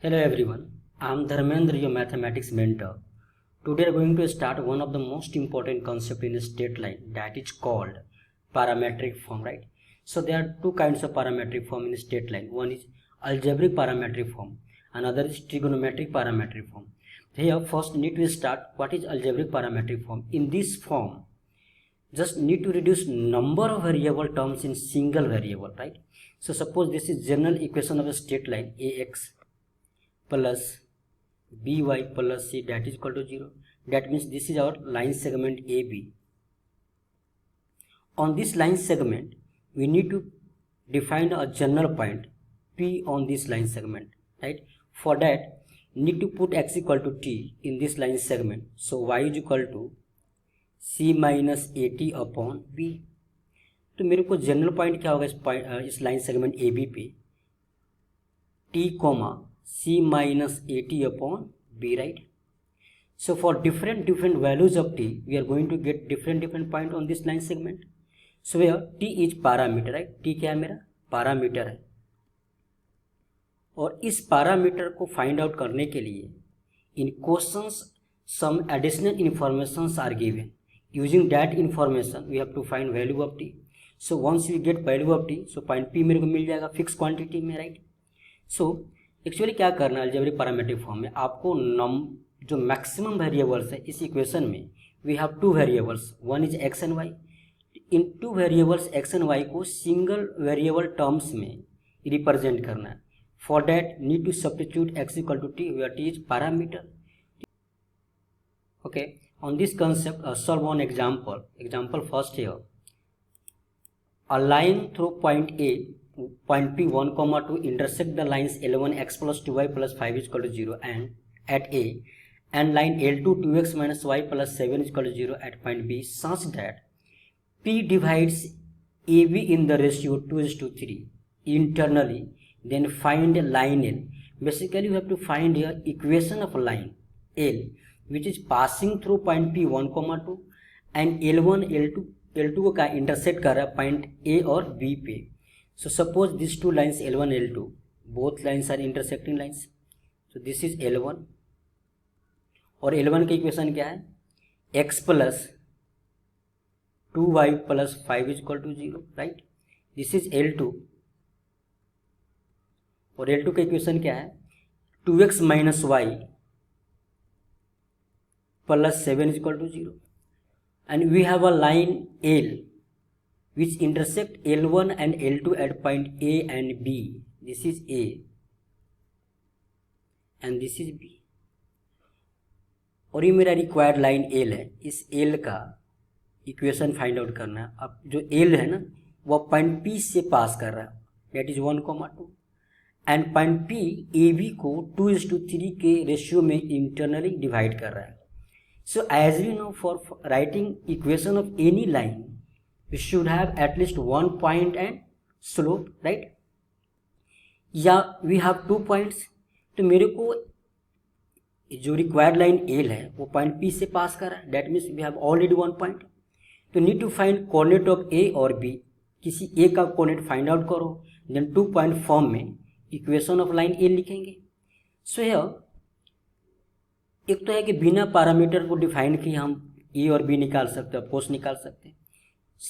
Hello everyone, I am Dharmendra, your mathematics mentor. Today we are going to start one of the most important concepts in a straight line, that is called parametric form, right? So there are two kinds of parametric form in a straight line. One is algebraic parametric form, another is trigonometric parametric form. Here first need to start what is algebraic parametric form. In this form, just need to reduce number of variable terms in single variable, right? So suppose this is general equation of a straight line, ax plus by plus c, that is equal to 0. That means this is our line segment AB. On this line segment, we need to define a general point P on this line segment, right? For that, need to put x equal to t in this line segment. So y is equal to c minus at upon b. तो मेरे को general point क्या होगा इस line segment A B पे, t comma c minus at upon b, right? So for different values of t, we are going to get different point on this line segment. So here t is parameter, right? t क्या है मेरा parameter है, और इस parameter को find out करने के लिए in questions some additional informations are given. Using that information we have to find value of t. So once we get value of t, so point p मेरे को मिल जाएगा फिक्स क्वांटिटी में, right? So actually क्या करना है algebraic parametric form में, आपको जो मैक्सिमम वेरिएबल्स है इस इक्वेशन में, we have two variables, one is x and y. इन two variables x and y को सिंगल वेरिएबल टर्म्स में रिप्रेजेंट करना है. For that need to substitute x equal to t, where t is parameter. Okay, on this concept solve one example first here. A line through point A, point P 1, 2 intersect the lines L1 x plus 2y plus 5 is equal to 0 and at A, and line L2 2x minus y plus 7 is equal to 0 at point B, such that P divides AB in the ratio 2:3 internally. Then find line L. Basically you have to find here equation of line L which is passing through point P 1, 2 and L1 L2 को क्या intersect कर रहा है point A और B पे. So suppose this two lines L1 L2 both lines are intersecting lines. So this is L1 और L1 की equation क्या है, x plus 2y plus 5 is equal to 0, right? This is L2 और L2 की equation क्या है, 2x minus y plus 7 is equal to 0. And we have a line L which intersect L1 and L2 at point A and B. This is A and this is B. और ये मेरा required line L है. इस L का equation find out करना है. अब जो L है ना वो पॉइंट P से पास कर रहा है, that is 1, 2 and point P AB को 2:3 के रेशियो में इंटरनली डिवाइड कर रहा है. So as we know, for writing equation of any line, we should have at least one point and slope, right? या we have 2 points. तो मेरे को जो required line L है वो point P से पास कर रहा है. That means we have already 1 point. तो need to find coordinate of A और B. किसी A का coordinate find out करो, then 2 point form में equation of line L लिखेंगे. So here एक तो है कि बिना पैरामीटर को डिफाइन किए हम ए और बी निकाल सकते हैं, ऑफकोर्स निकाल सकते हैं.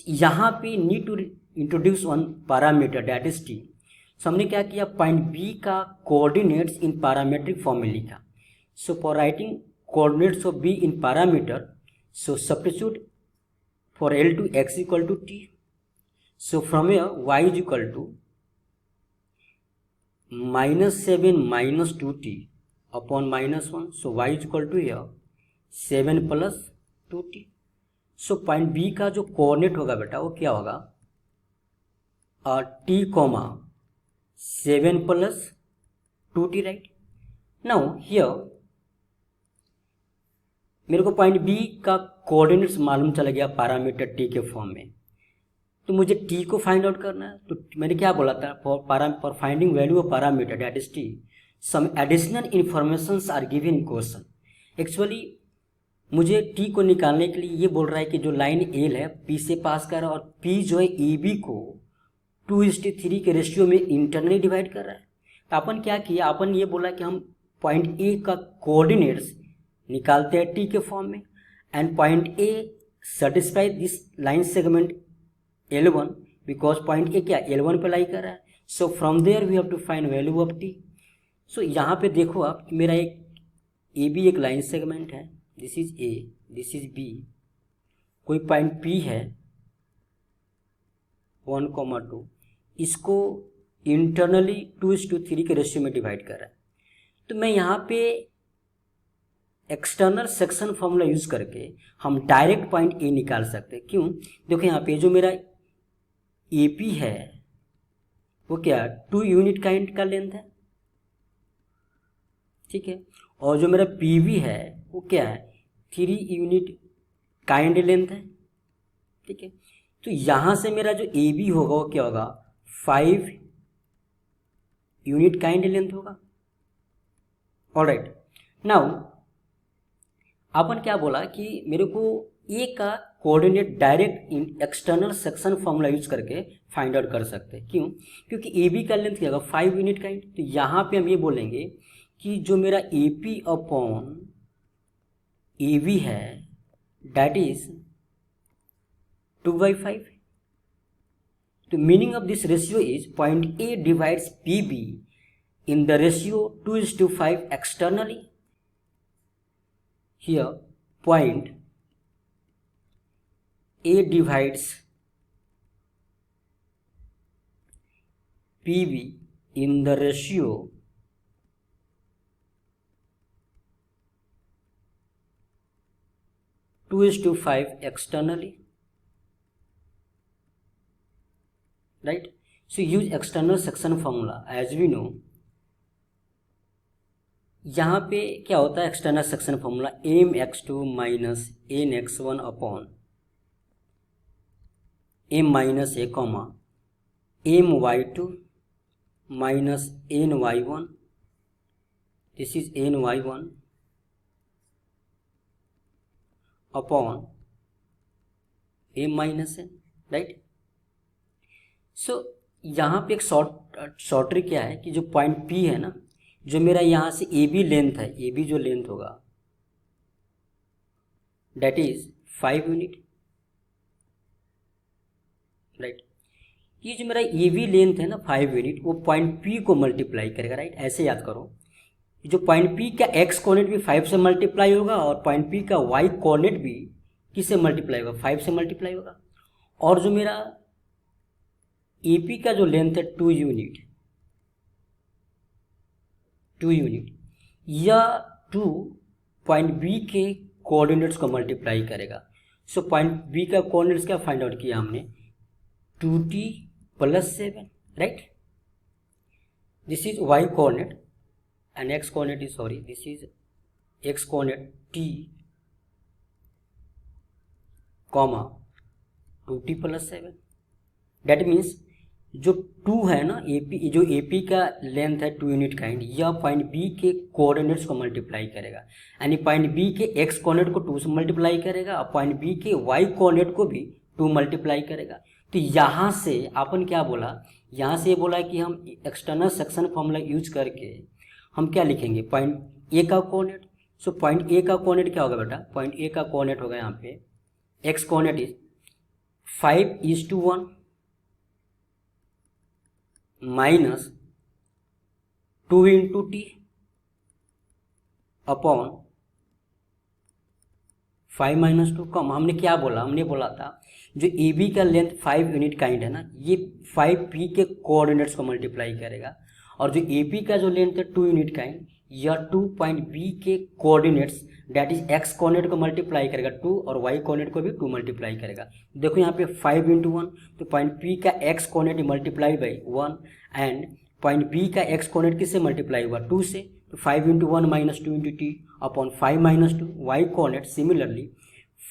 यहाँ पे need to introduce one parameter that is T. So हमने क्या किया, पॉइंट बी का कोऑर्डिनेट्स इन पैरामीट्रिक फॉर्म में लिखा. So for writing coordinates of B in parameter, so substitute for L2 x equal to T. So from here y is equal to -7 minus 2t upon -1. So y is equal to here 7 plus 2t. So point B का जो coordinate होगा बेटा वो क्या होगा, t, 7 plus 2t, right? Now here मेरे को point B का कोऑर्डिनेट्स मालूम चला गया पैरामीटर t के फॉर्म में. तो मुझे t को फाइंड आउट करना है. तो मैंने क्या बोला था, for finding value of parameter that is t, some additional informations are given in question. Actually मुझे t को निकालने के लिए ये बोल रहा है कि जो लाइन L है P से पास कर रहा है और P जो है AB को 2:3 के रेशियो में इंटरनली डिवाइड कर रहा है. तो अपन क्या किया, अपन ये बोला कि हम पॉइंट ए का कोऑर्डिनेट्स निकालते हैं टी के फॉर्म में, and point A satisfy this line segment L1 because point A क्या L1 पे लाई कर रहा है. So from there we have to find value of T. So यहाँ पे देखो आप, मेरा एक ए बी एक लाइन सेगमेंट है, this is A, this is B, कोई पॉइंट पी है 1,2, इसको इंटरनली 2:3 के रेशियो में डिवाइड कर रहा है. तो मैं यहाँ पे एक्सटर्नल सेक्शन फॉर्मूला यूज करके हम डायरेक्ट पॉइंट ए निकाल सकते हैं. क्यों? देखो यहाँ पे जो मेरा ए पी है वो क्या 2 यूनिट काइंड का लेंथ है, ठीक है, और जो मेरा पी वी है वो क्या है 3 यूनिट काइंड लेंथ है, ठीक है. तो यहाँ से मेरा जो ए बी होगा वो क्या होगा 5 यूनिट काइंड लेंथ होगा. ऑलराइट, नाउ अपन क्या बोला कि मेरे को ए का कोऑर्डिनेट डायरेक्ट इन एक्सटर्नल सेक्शन फॉर्मूला यूज करके फाइंड आउट कर सकते हैं. क्यों? क्योंकि ए बी का लेंथ क्या होगा 5 यूनिट काइंड. तो यहाँ पे हम ये बोलेंगे कि जो मेरा A P upon A B है दैट इज 2/5. तो meaning of this ratio is point A divides P B in the ratio 2:5 externally. Here point A divides PB in the ratio 2:5 externally, right? So use external section formula. As we know, यहाँ पे क्या होता है external section formula mx2 minus nx1 upon m minus a comma my2 minus ny1, this is ny1 upon m minus n, right. So यहाँ पे एक short trick क्या है कि जो पॉइंट P है ना, जो मेरा यहाँ से ए बी लेंथ है, ए बी जो लेंथ होगा डेट इज 5 यूनिट, राइट. ये जो मेरा ए बी लेंथ है ना 5 यूनिट, वो पॉइंट पी को मल्टीप्लाई करेगा, राइट. ऐसे याद करो, जो पॉइंट पी का एक्स कोऑर्डिनेट भी 5 से मल्टीप्लाई होगा और पॉइंट पी का वाई कोऑर्डिनेट भी किससे मल्टीप्लाई होगा 5 से मल्टीप्लाई होगा. और जो मेरा ए पी का जो लेंथ है 2 यूनिट, या 2 पॉइंट बी के कोऑर्डिनेट्स को मल्टीप्लाई करेगा. सो पॉइंट बी का कोऑर्डिनेट्स क्या फाइंड आउट किया हमने 2t + 7, right. This is y coordinate and x coordinate is this is x coordinate t comma 2t + 7. That means जो 2 है ना जो AP का लेंथ है 2 यूनिट काइंड, यह पॉइंट B के कोऑर्डिनेट्स को मल्टीप्लाई करेगा, यानी पॉइंट B के x कोऑर्डिनेट को 2 से मल्टीप्लाई करेगा और पॉइंट B के y कोऑर्डिनेट को भी 2 मल्टीप्लाई करेगा. तो यहाँ से अपन क्या बोला, यहाँ से ये बोला कि हम एक्सटर्नल सेक्शन फॉर्मूला यूज करके हम क्या लिखेंगे पॉइंट A का कोऑर्डिनेट. सो पॉइंट A का कोऑर्डिनेट क्या होगा बेटा, पॉइंट A का कोऑर्डिनेट होगा यहाँ पे x coordinate is 5:1 minus 2 × t upon 5 - 2 कम. हमने क्या बोला, हमने बोला था जो ए बी का लेंथ 5 यूनिट काइंड है ना, ये 5p के कोऑर्डिनेट्स को मल्टीप्लाई करेगा, और जो ए पी का जो लेंथ है 2 यूनिट काइंड, यह 2 पॉइंट बी के coordinates that is x coordinate को मल्टीप्लाई करेगा 2 और y कोऑर्डिनेट को भी 2 मल्टीप्लाई करेगा. देखो यहाँ पे 5 × 1, तो पॉइंट P का x coordinate multiply by 1 and point B का x कोऑर्डिनेट किससे मल्टीप्लाई हुआ 2 से, तो 5 × 1 minus 2 × t upon 5 - 2 y coordinate. Similarly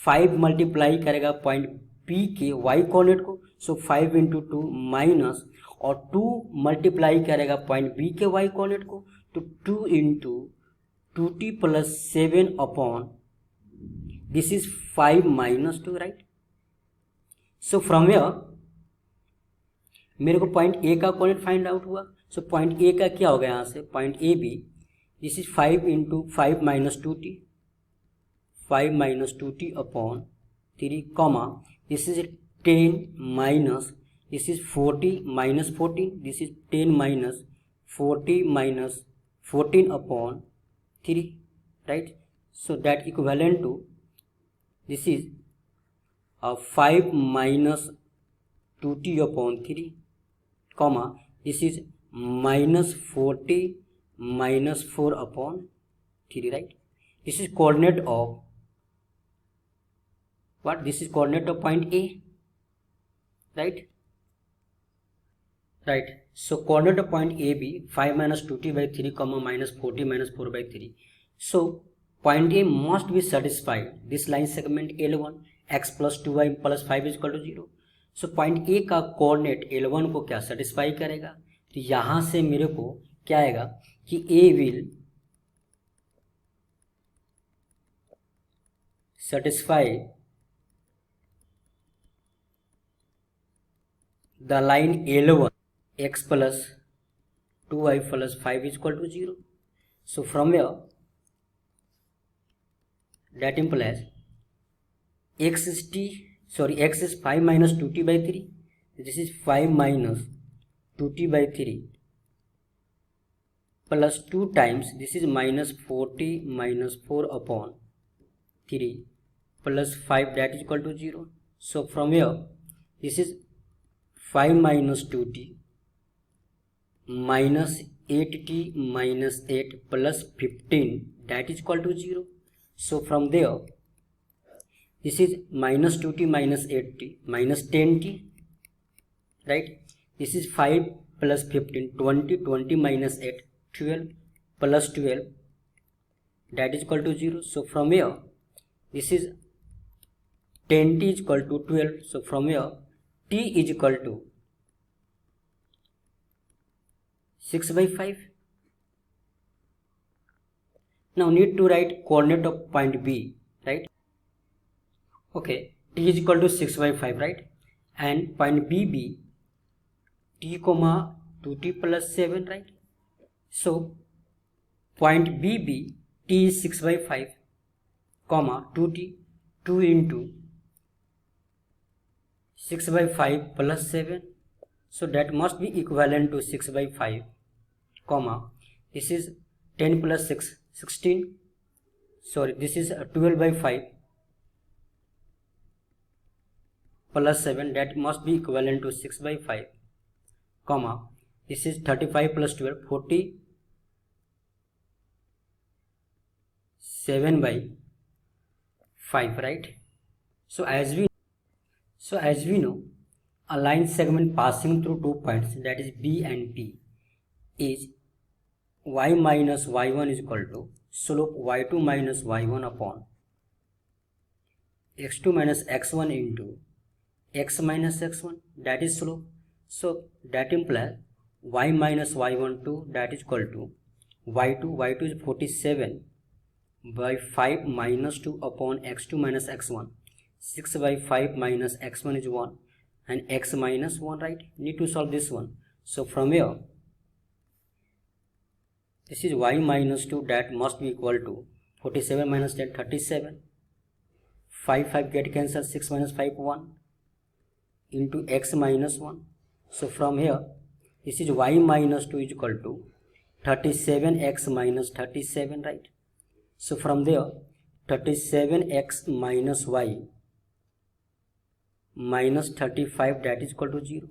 5 multiply करेगा पॉइंट P के y कोऑर्डिनेट को, सो 5 × 2 माइनस और 2 मल्टीप्लाई करेगा पॉइंट B के y कोऑर्डिनेट को, तो 2 × 2t + 7 upon this is 5 - 2, right. So from here मेरे को पॉइंट A का कोऑर्डिनेट फाइंड आउट हुआ. सो पॉइंट ए का क्या होगा यहाँ से, point A B, this is 5 into 5 minus 2t, 5 minus 2t upon 3 comma this is 10 minus, this is 40 minus 14, this is 10 minus 40 minus 14 upon 3, right? So that equivalent to, this is 5 minus 2t upon 3 comma this is minus 40 minus 4 upon 3, right? This is coordinate of what? This is coordinate of point A, right? Right. So coordinate of point AB 5 minus 2t by 3 comma minus 40 minus 4 by 3. So point A must be satisfied. This line segment L1 x plus 2y plus 5 is equal to 0. So point A का coordinate L1 को क्या satisfy करेगा, तो यहाँ से मेरे को क्या आएगा कि A will satisfy the line L1 x plus 2y plus 5 is equal to 0. So from here that implies x is 5 minus 2t by 3. This is 5 minus 2t by 3 plus 2 times this is minus 40 minus 4 upon 3 plus 5, that is equal to 0. So from here this is 5 minus 2t minus 8t minus 8 plus 15, that is equal to 0. So from there this is minus 2t minus 8t minus 10t, right? This is 5 plus 15, 20, 20 minus 8, 12 plus 12, that is equal to 0. So from here this is 10t is equal to 12. So from here t is equal to 6 by 5. Now need to write coordinate of point B, right? Okay, t is equal to 6 by 5, right? And point BB t comma 2t plus 7, right? So point BB t is 6 by 5 comma 2t, 2 into 6 by 5 plus 7, so that must be equivalent to 6 by 5 comma this is 10 plus 6, 16, sorry, this is 12 by 5 plus 7, that must be equivalent to 6 by 5 comma this is 35 plus 12, 47 by 5, right? So as we know, a line segment passing through 2 points, that is B and P, is y minus y1 is equal to slope y2 minus y1 upon x2 minus x1 into x minus x1, that is slope. So that implies y minus y1 2, that is equal to y2 is 47 by 5 minus 2 upon x2 minus x1, 6 by 5 minus x1 is 1 and x minus 1, right? Need to solve this one. So from here this is y minus 2, that must be equal to 47 minus 10, 37, 5 get cancelled, 6 minus 5 1 into x minus 1. So from here this is y minus 2 is equal to 37x minus 37, right? So from there 37x minus y minus 35, that is equal to 0.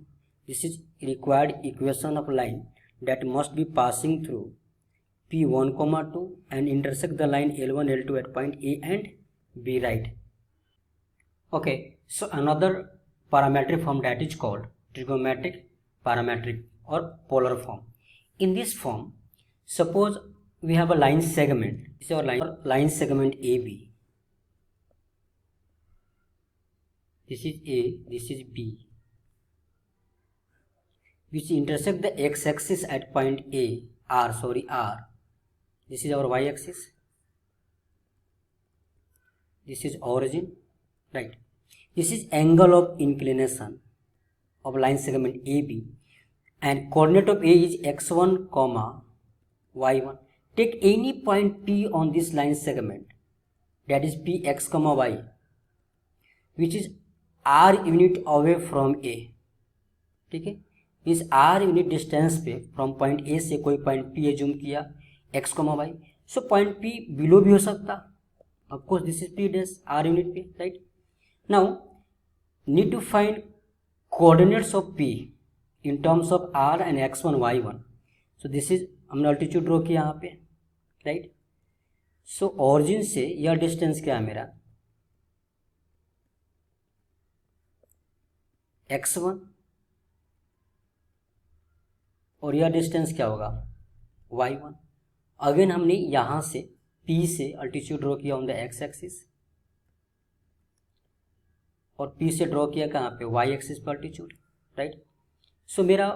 This is required equation of line that must be passing through P1, 2 and intersect the line L1, L2 at point A and B, right? Okay, so another parametric form, that is called trigonometric parametric or polar form. In this form, suppose we have a line segment. This is our line segment AB. This is A, this is B, which intersect the x-axis at point A, R. This is our y-axis. This is origin, right? This is angle of inclination of line segment AB, and coordinate of A is x1 comma y1. Take any point P on this line segment, that is Px comma y, which is r unit away from A. ठीक है, इस r unit distance पे from point A से कोई point P assume किया x comma y. So point P below भी हो सकता, of course this is P dash r unit पे, right. Now need to find coordinates of P in terms of r and x1 y1. So this is, हमने altitude draw किया यहाँ पे, right. सो origin से यह डिस्टेंस क्या है मेरा x1 और यह डिस्टेंस क्या होगा y1. अगेन हमने यहाँ से P से अल्टीट्यूड ड्रॉ किया ऑन द x एक्सिस और P से ड्रॉ किया कहाँ पे y एक्सिस पर अल्टीट्यूड, राइट. सो मेरा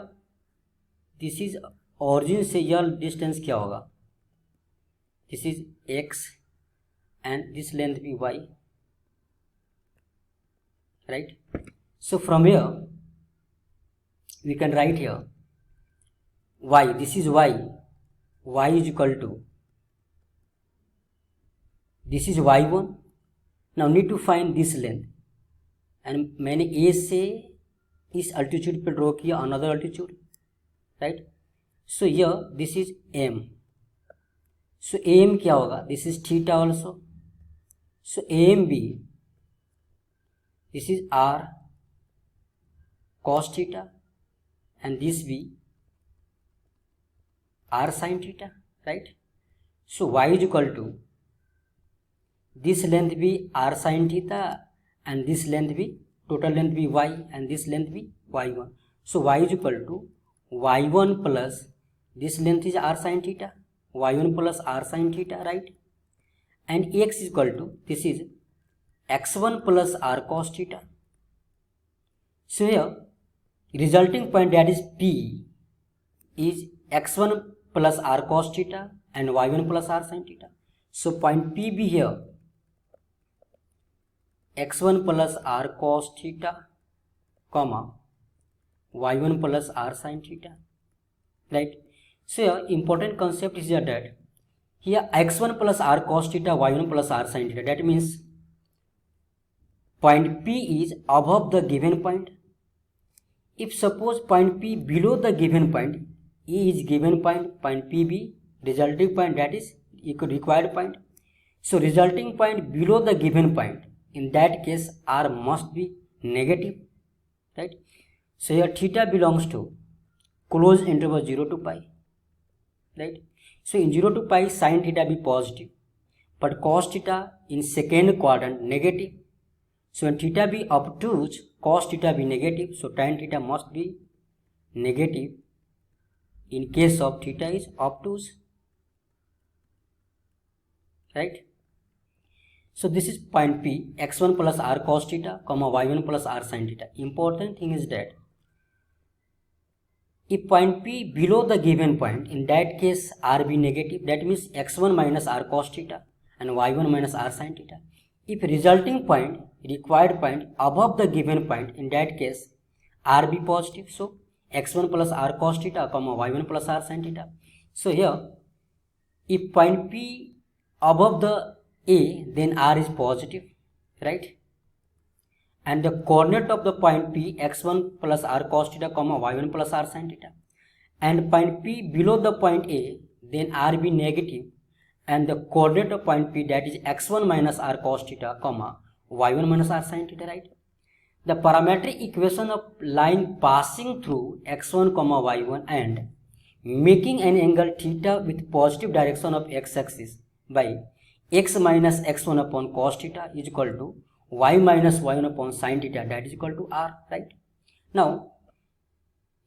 दिस इज ऑरिजिन से यह डिस्टेंस क्या होगा, this is x and this length भी y, right. So from here we can write here y, this is y is equal to, this is y1. now need to find this length, and मैंने a से इस altitude पे draw किया another altitude, right. So here this is m. So am क्या होगा, this is theta also. So am भी, this is r cos theta and this be r sin theta, right. so y is equal to, this length be r sin theta and this length be, total length be y and this length be y1. so y is equal to y1 plus this length is r sin theta, y1 plus r sin theta, right. and x is equal to, this is x1 plus r cos theta. so here resulting point, that is P, is x1 plus r cos theta and y1 plus r sin theta. so point P be here x1 plus r cos theta comma y1 plus r sin theta, right. so here important concept is that here x1 plus r cos theta, y1 plus r sin theta, that means point P is above the given point. If suppose point P below the given point, E is given point, point P be resulting point, that is required point. So resulting point below the given point, in that case R must be negative, right. So here theta belongs to closed interval 0 to pi, right. So in 0 to pi sin theta be positive, but cos theta in second quadrant negative. So when theta be obtuse, cos theta be negative, so tan theta must be negative in case of theta is obtuse, right. so this is point P, x1 plus r cos theta comma y1 plus r sin theta. Important thing is that if point P below the given point, in that case r be negative, that means x1 minus r cos theta and y1 minus r sin theta. If resulting point, required point above the given point, in that case r be positive, so x1 plus r cos theta comma y1 plus r sin theta. So here if point P above the A, then r is positive, right. And the coordinate of the point P, x1 plus r cos theta comma y1 plus r sin theta, and point P below the point A, then r be negative, and the coordinate of point P, that is x1 minus r cos theta comma y1 minus r sin theta, right. The parametric equation of line passing through x1 comma y1 and making an angle theta with positive direction of x-axis by x minus x1 upon cos theta is equal to y minus y1 upon sin theta, that is equal to r, right. Now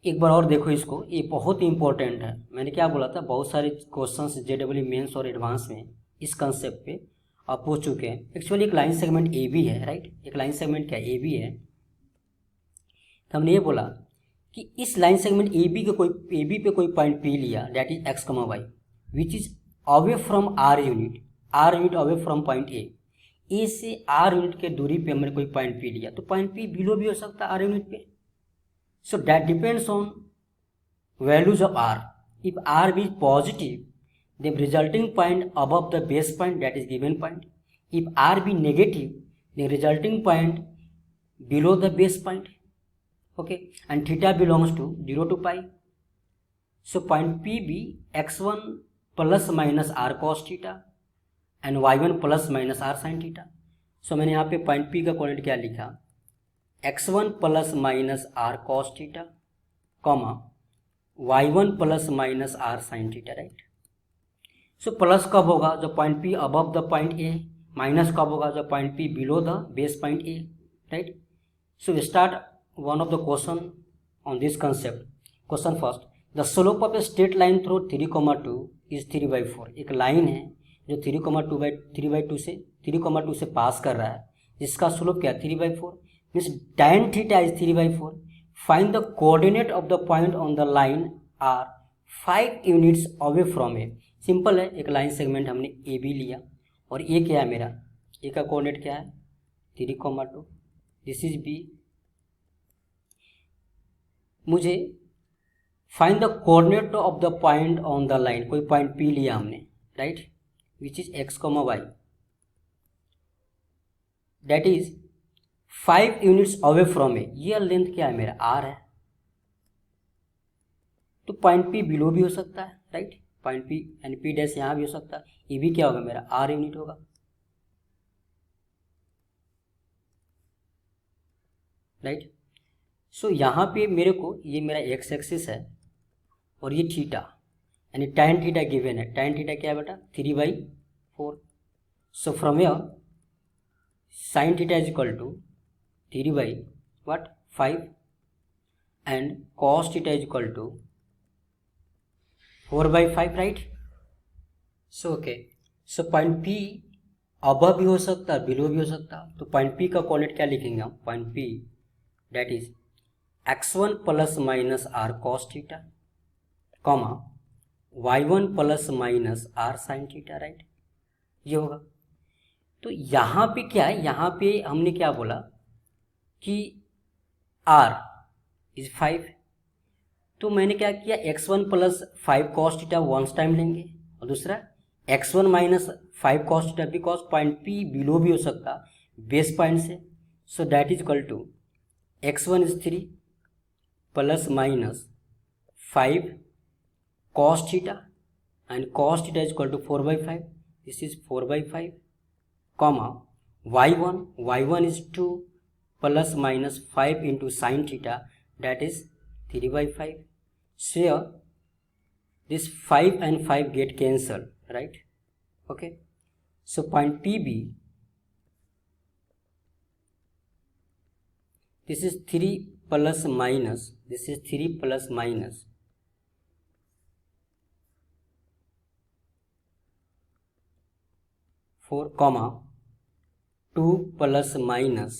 एक बार और देखो इसको, ये बहुत ही important है. मैंने क्या बोला था, बहुत सारे क्वेश्चंस जेडब्ल्यू मेंस और एडवांस में इस कंसेप्ट पे आप पूछ चुके हैं. एक्चुअली एक लाइन सेगमेंट ए बी है, राइट. एक लाइन सेगमेंट क्या ए बी है, तो हमने ये बोला कि इस लाइन सेगमेंट ए बी पे कोई पॉइंट पी लिया, that is x comma y, which is away from r unit away from point A से आर यूनिट के दूरी पे हमने कोई पॉइंट पी लिया, तो पॉइंट पी बिलो भी हो सकता है आर यूनिट पे. So that depends on values of r. If r be positive, then resulting point above the base point, that is given point. If r be negative, then resulting point below the base point. Okay, and theta belongs to 0 to pi. So point P be x1 plus minus r cos theta and y1 plus minus r sin theta. So मैंने यहाँ पे point P का coordinate क्या लिखा, x1 plus minus r cos theta comma y1 plus minus r sin theta, right. So plus कब होगा, जब point P above the point A, minus कब होगा, जब point P below the base point A, right. So start one of the question on this concept. Question first. The slope of a straight line through 3,2 is 3/4. एक line है जो 3,2 से 3,2 से पास कर रहा है, जिसका स्लोप क्या है 3/4. Means tan theta is 3/4. Find the coordinate of the point on the line are 5 units away from A. Simple है, एक लाइन सेगमेंट हमने ए बी लिया और ए क्या है मेरा, ए का कोऑर्डिनेट क्या है 3,2. This is B. मुझे find the coordinate of the point on the line, कोई पॉइंट पी लिया हमने, right, which is x, y, that is 5 units away from A. ये लेंथ क्या है मेरा r है, तो पॉइंट पी बिलो भी हो सकता है, राइट. पॉइंट पी यानी पी डैश यहाँ भी हो सकता है. ये भी क्या होगा मेरा r यूनिट होगा, राइट. सो यहाँ पे मेरे को ये मेरा x एक्सिस है और ये थीटा यानी tan थीटा गिवन है. tan थीटा क्या है बेटा 3/4. So from here sin theta is equal to 3/5 and cos theta is equal to 4/5, right. So okay, so point P above भी हो सकता है, बिलो भी हो सकता है. तो पॉइंट P का कोऑर्डिनेट क्या लिखेंगे हम, point P that is x1 plus minus r cos theta comma y1 plus minus r sin theta, right. ये होगा. तो यहाँ पे क्या है, यहाँ पे हमने क्या बोला कि r इज 5. तो मैंने क्या किया, x1 plus 5 cos theta once time लेंगे और दूसरा x1 minus 5 cos theta, because point P below भी हो सकता बेस पॉइंट से. So that is equal to x1 is 3 plus minus 5 cos theta and cos theta is equal to 4/5. This is 4/5 comma y1 is 2 plus minus 5 into sine theta that is 3/5. So this 5 and 5 get cancelled, right. Okay, so point PB, this is 3 plus minus, this is 3 plus minus 4 comma 2 plus minus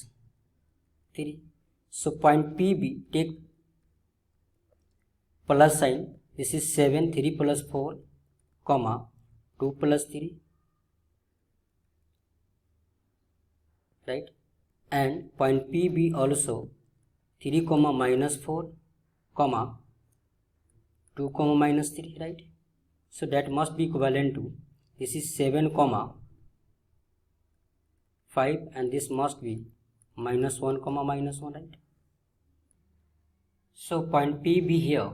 3. So point PB, take plus sign, this is 7, 3 plus 4 comma 2 plus 3, right. And point PB also 3 comma minus 4 comma 2 comma minus 3, right. So that must be equivalent to, this is 7 comma 5 and this must be minus 1 comma minus 1, right. So point PB here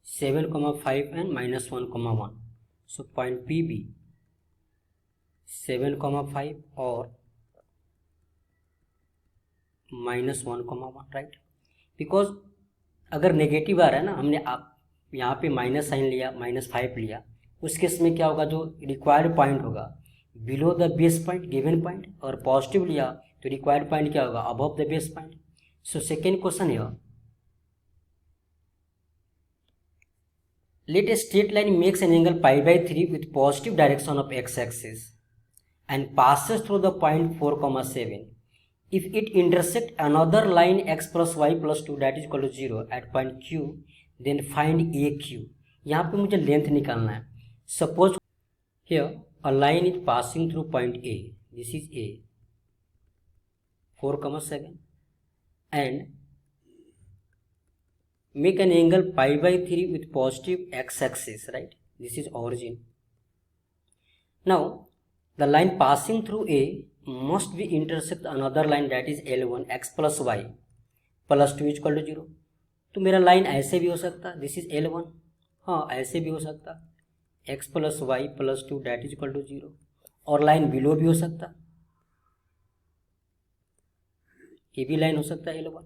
7 comma 5 and minus 1 comma 1. So point PB 7 comma 5 और minus 1 comma 1, right. Because अगर negative आ रहा है ना, हमने आप यहाँ पे minus sign लिया, -5 लिया, उस केस में क्या होगा, जो रिक्वायर्ड पॉइंट होगा below the base point given point, और पॉजिटिव लिया तो रिक्वायर्ड पॉइंट क्या होगा above the base point. So second question है, let a straight line makes an angle pi/3 with positive direction of x-axis and passes through the point 4,7. If it intersect another line x plus y plus 2 that is equal to 0 at point Q, then find AQ. यहाँ पे मुझे length निकालना है. Suppose here a line is passing through point A. This is A, 4,7, and make an angle pi/3 with positive x-axis, right? This is origin. Now the line passing through A must be intersect another line, that is L1, x plus y plus 2 equal to 0. तो मेरा line ऐसे भी हो सकता, this is L1, हाँ ऐसे भी हो सकता, x plus y plus 2 that is equal to 0. और लाइन बिलो भी हो सकता, ये भी लाइन हो सकता है L1,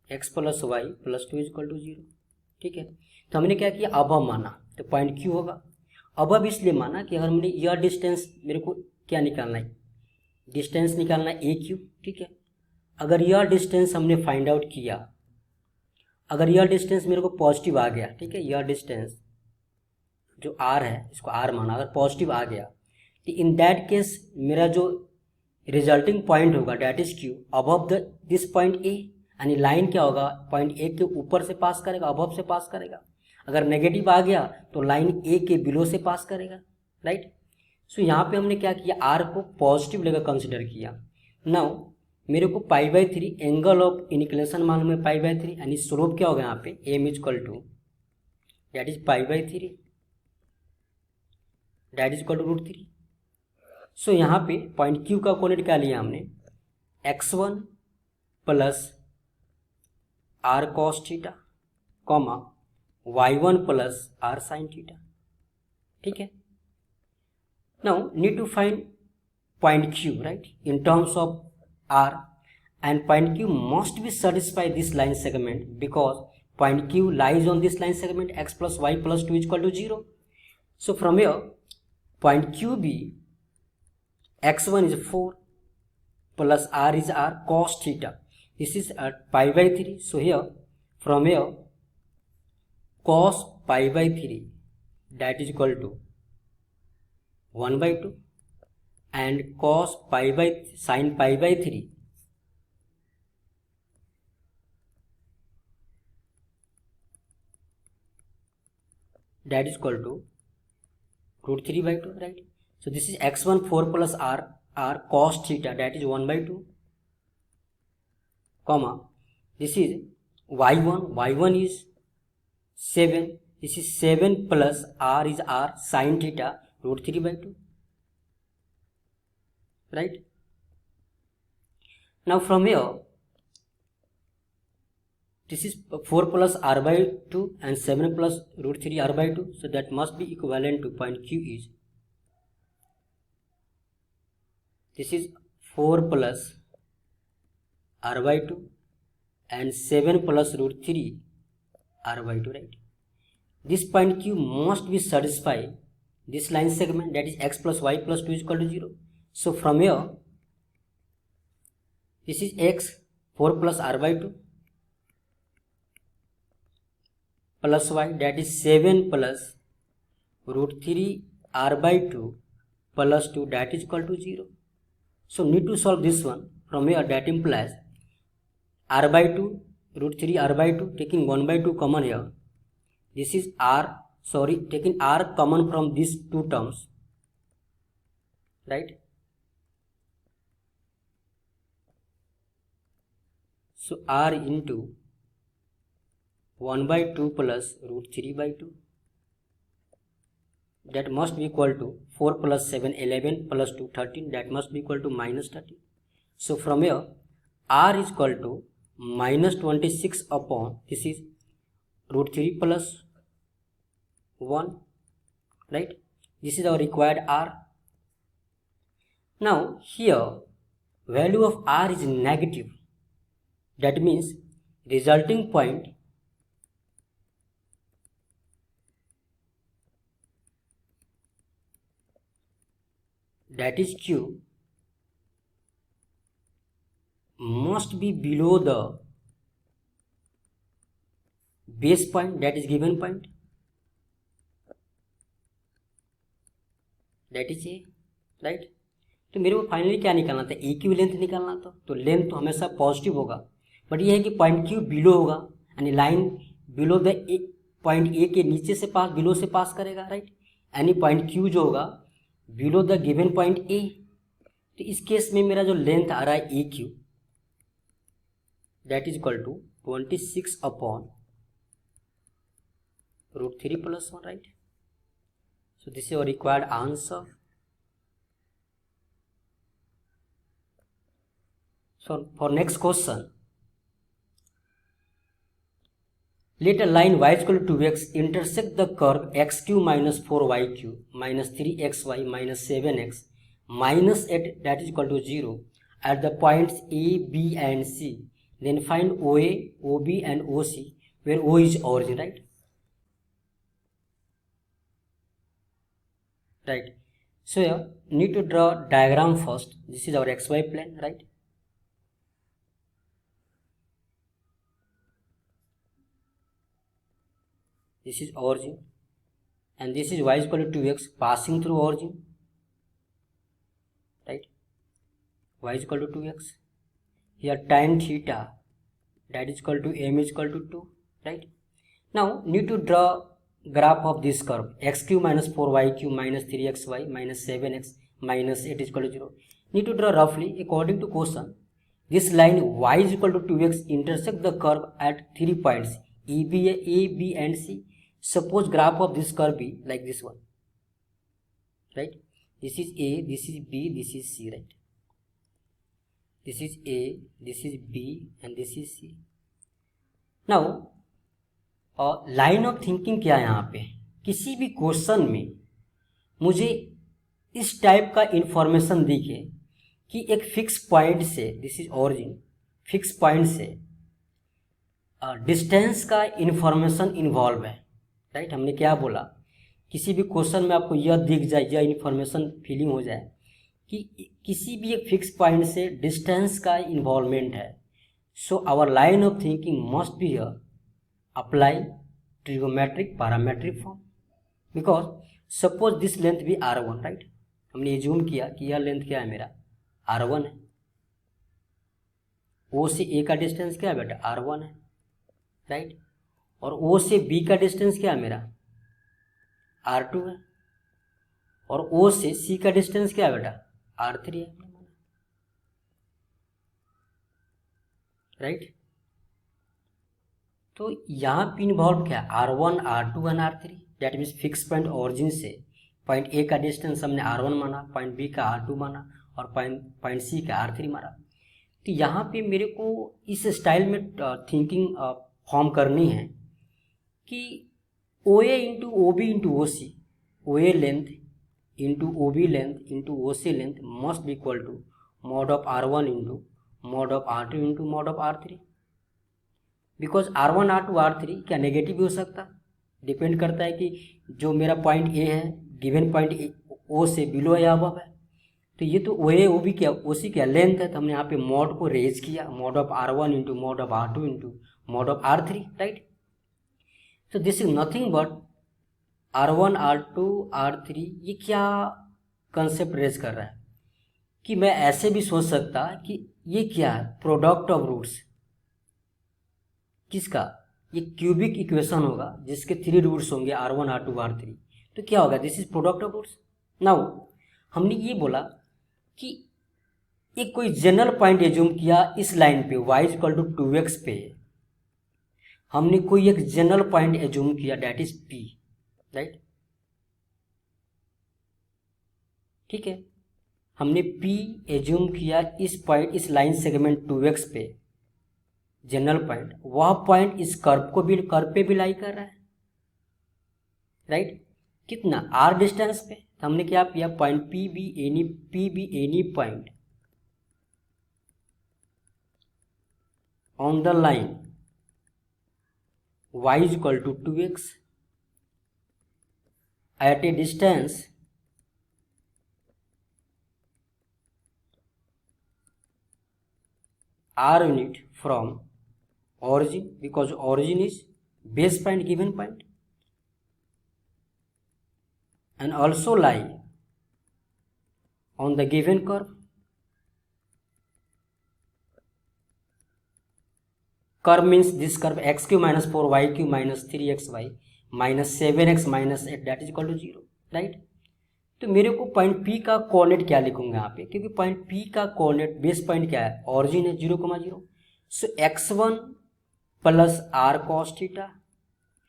x plus y plus 2 equal to 0. ठीक है, तो हमने क्या किया, अब माना तो पॉइंट Q होगा. अब इसलिए माना कि अगर हमने यह डिस्टेंस, मेरे को क्या निकालना है, डिस्टेंस निकालना है AQ. ठीक है, अगर यह डिस्टेंस हमने फाइंड आउट किया, अगर यह डिस्टेंस मेरे को पॉजिटिव आ गया, ठीक है, यह डिस्टेंस जो R है इसको R माना, अगर पॉजिटिव आ गया तो इन दैट केस मेरा जो रिजल्टिंग पॉइंट होगा that is Q above the this point A. यानी लाइन क्या होगा, पॉइंट A के ऊपर से पास करेगा, अबव से पास करेगा. अगर नेगेटिव आ गया तो लाइन A के बिलो से पास करेगा, राइट. सो यहाँ पे हमने क्या किया, R को पॉजिटिव लेकर कंसिडर किया. नाउ मेरे को pi/3 एंगल ऑफ इनक्लेशन मालूम है, pi/3, यानी स्लोप क्या होगा यहाँ पे m equal to that is pi/3 that is equal to √3. So यहाँ पे पॉइंट Q का कोऑर्डिनेट क्या लिया हमने, x1 plus r cos theta comma y1 plus r sin theta. ठीक है, now need to find point Q, राइट, in terms of R, and point Q must be satisfy this line segment because point Q lies on this line segment x plus y plus 2 is equal to 0. So from here point QB x1 is 4 plus R is R cos theta. This is at pi/3. So here from here cos pi/3 that is equal to 1/2 and cos sin pi/3 that is equal to √3/2, right. So this is x1 4 plus r cos theta that is 1/2 comma this is y1 is 7, this is 7 plus r is r sin theta √3/2, right. Now from here this is 4 plus r/2 and 7 plus √3 r/2, so that must be equivalent to point Q is, this is 4 plus r/2 and 7 plus √3 r/2, right. This point Q must be satisfy this line segment that is x plus y plus 2 is equal to 0. So from here this is x 4 plus r/2 plus y that is 7 plus √3 r/2 plus 2 that is equal to 0. So need to solve this one. From here that implies r/2 √3 r/2 taking 1/2 common here, this is taking r common from these two terms, right. So r into 1/2 plus √3/2 that must be equal to 4 plus 7 11 plus 2 13, that must be equal to minus 30. So from here r is equal to minus 26 upon this is √3 plus 1, right. This is our required r. Now here value of r is negative, that means resulting point that is Q must be below the base point that is given point, that is A, right. तो मेरे को finally क्या निकालना था, ए Q length निकालना था. तो length तो हमेशा पॉजिटिव होगा, बट ये है कि पॉइंट क्यू बिलो होगा, यानी line below the point A के नीचे से पास, बिलो से पास करेगा, राइट. यानी पॉइंट क्यू जो होगा below the given point A. तो इस केस में मेरा जो लेंथ आ रहा है A Q that is equal to 26 upon √3 plus 1, right? So this is our required answer. So for next question, let a line y is equal to 2x intersect the curve x cube minus 4y minus 3xy minus 7x minus 8 that is equal to 0 at the points A, B and C. Then find OA, OB and OC where O is origin, right? Right. So here need to draw diagram first. This is our xy plane, right? This is origin and this is y is equal to 2x passing through origin, right? Y is equal to 2x. Here tan theta that is equal to m is equal to 2, right? Now need to draw graph of this curve x cube minus 4y cube minus 3xy minus 7x minus 8 is equal to 0. Need to draw roughly according to question. This line y is equal to 2x intersect the curve at 3 points A, B and C. Suppose graph of this curve be like this one, right? This is A, this is B, this is C, right? This is A, this is B and this is C. Now line of thinking क्या है यहाँ पे, किसी भी question में मुझे इस type का इंफॉर्मेशन दिखे कि एक फिक्स पॉइंट से, this is origin, fix point से डिस्टेंस का इंफॉर्मेशन इन्वॉल्व है, राइट? हमने क्या बोला, किसी भी क्वेश्चन में आपको यह दिख जाए, यह इंफॉर्मेशन फीलिंग हो जाए कि किसी भी एक फिक्स पॉइंट से डिस्टेंस का इन्वॉल्वमेंट है. So our line of thinking must be here apply trigonometric parametric form, because suppose this length be r1, right? हमने एज्यूम किया कि यह लेंथ क्या है, मेरा r1 है. O से A का डिस्टेंस क्या है बेटा, r1 है, राइट? और O से B का डिस्टेंस क्या है मेरा, r2 है. और O से C का डिस्टेंस क्या है बेटा, r3 है, राइट? तो यहाँ पे इन्वॉल्व क्या है, r1, r2 and r3. That means fix point origin से पॉइंट A का डिस्टेंस हमने r1 माना, पॉइंट B का r2 माना और पॉइंट C का r3 माना. तो यहाँ पे मेरे को इस स्टाइल में थिंकिंग फॉर्म करनी है कि OA into OB into OC, OA length into OB length into OC length must be equal to mod of r1 into mod of r2 into mod of r3. Because r1, r2, r3 क्या negative भी हो सकता, depend करता है कि जो मेरा point A है गिवन पॉइंट O से बिलो या अबव है. तो ये तो OA OB क्या OC क्या लेंथ है, तो हमने यहाँ पे मॉड को रेज किया, mod of r1 into mod of r2 into mod of r3, right? तो this is nothing but r1, r2, r3. ये क्या कंसेप्ट रेज कर रहा है कि मैं ऐसे भी सोच सकता कि ये क्या है, प्रोडक्ट ऑफ रूट्स. किसका, ये क्यूबिक इक्वेशन होगा जिसके 3 रूट्स होंगे r1, r2, r3. तो क्या होगा, this is product of roots. Now हमने ये बोला कि एक कोई जनरल पॉइंट एज्यूम किया इस लाइन पे y is equal to 2x पे, हमने कोई एक जनरल पॉइंट एज्यूम किया डेट इज P, राइट? ठीक है, हमने P एज्यूम किया इस पॉइंट, इस लाइन सेगमेंट 2x पे जनरल पॉइंट. वह पॉइंट इस कर्व पे भी लाई कर रहा है, राइट? कितना, r डिस्टेंस पे. तो हमने क्या किया, point P be any point on the line y is equal to 2x at a distance r unit from origin, because origin is base point given point, and also lie on the given curve. Curve means this curve x cube minus 4y cube minus 3xy minus 7x minus 8 that is equal to 0, right? तो मेरे को point P का coordinate क्या लिखूंगा यहाँ पे, क्योंकि point P का कोऑर्डिनेट बेस पॉइंट क्या है, ऑरिजिन है 0,0. So x1 plus r cos theta,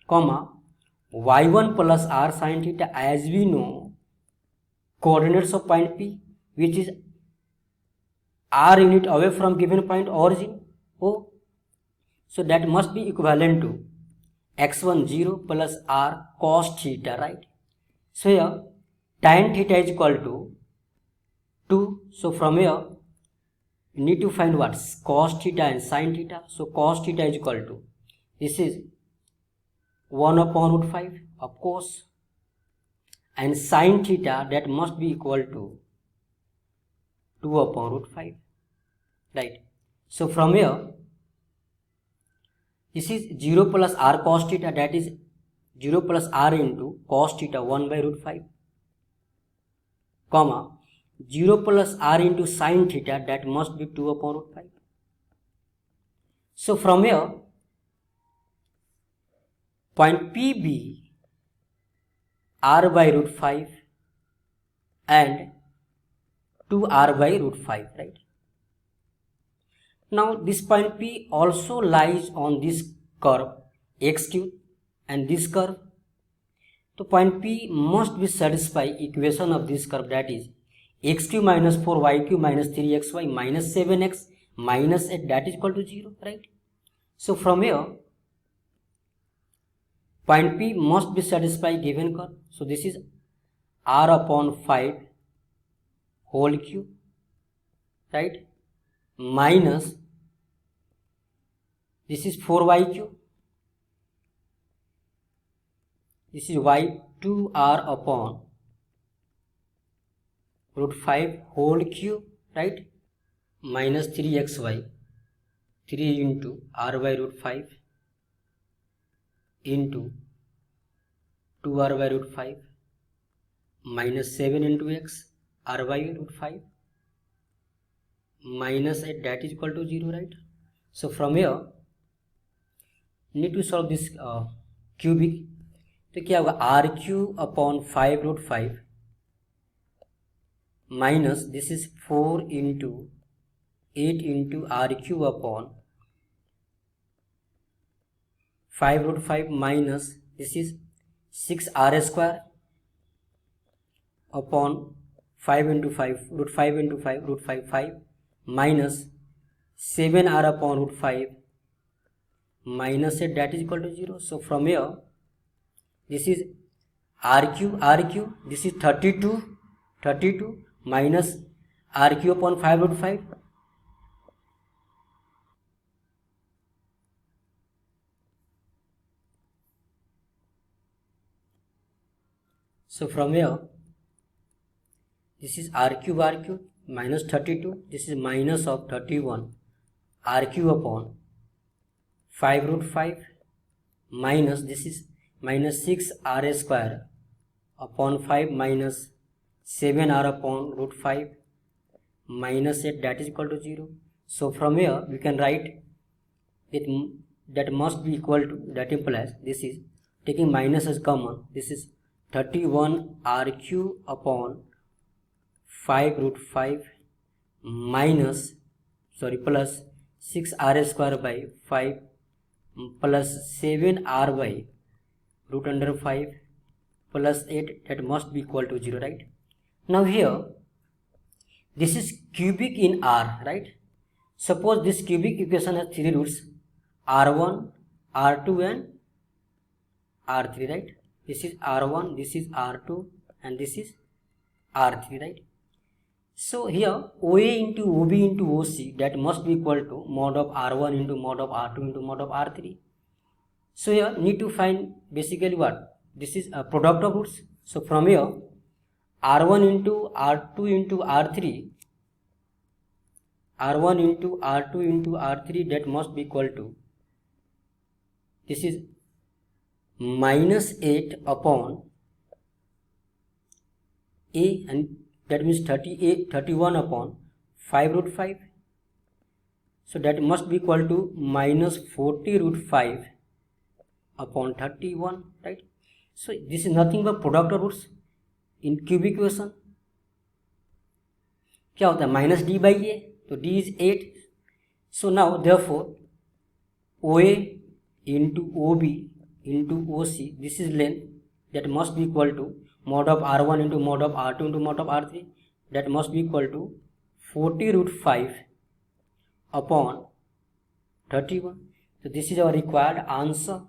comma y1 plus r sin theta, as we know coordinates of point P, which is r unit away from given point origin O, so that must be equivalent to x1 0 plus r cos theta, right? So here tan theta is equal to 2, so from here you need to find what? Cos theta and sin theta. So cos theta is equal to, this is 1 upon root 5, of course, and sin theta, that must be equal to 2 upon root 5, right? So from here, this is 0 plus r cos theta, that is 0 plus r into cos theta 1 by root 5, comma 0 plus r into sin theta, that must be 2 upon root 5. So from here, point PB, r by root 5 and 2r by root 5, right? Now this point P also lies on this curve x cube and this curve. So point P must be satisfy equation of this curve, that is x cube minus 4y cube minus 3xy minus 7x minus 8, that is equal to 0, right? So from here, point P must be satisfied given curve. So this is r upon 5 whole cube, right, minus this is 4y cube, this is y 2r upon root 5 whole cube, right, minus 3xy 3 into r by root 5 into 2r by root 5 minus 7 into x r by root 5 minus 8, that is equal to 0, right? So from here need to solve this cubic. तो क्या होगा, r cube upon 5 root 5 minus this is 4 into 8 into r cube upon 5 root 5 minus this is 6r square upon 5 into 5 root 5 into 5 root 5 5 minus 7r upon root 5 minus 8, that is equal to 0. So from here this is r cube, this is 32 minus r cube upon 5 root 5 . So from here this is r cube minus 32, this is minus of 31 r cube upon 5 root 5 minus this is minus 6 r square upon 5 minus 7 r upon root 5 minus 8, that is equal to 0. So from here we can write it, that must be equal to, that implies this is taking minus as common, this is 31 r cube upon 5 root 5 minus plus 6 r square by 5 plus 7 r by root under 5 plus 8, that must be equal to 0, right? Now here this is cubic in r, right? Suppose this cubic equation has 3 roots, r1, r2 and r3, right? This is r1, this is r2 and this is r3, right? So here OA into OB into OC, that must be equal to mod of r1 into mod of r2 into mod of r3. So here need to find basically what? This is a product of roots. So from here r1 into r2 into r3, r1 into r2 into r3, that must be equal to, this is minus 8 upon a, and that means 31 upon 5 root 5. So that must be equal to minus 40 root 5 upon 31, right? So this is nothing but product of roots in cubic equation. क्या होता है, minus D by ए, तो D is 8. So now therefore OA into OB into OC, this is length, that must be equal to mod of R1 into mod of R2 into mod of R3, that must be equal to 40 root 5 upon 31. So this is our required answer.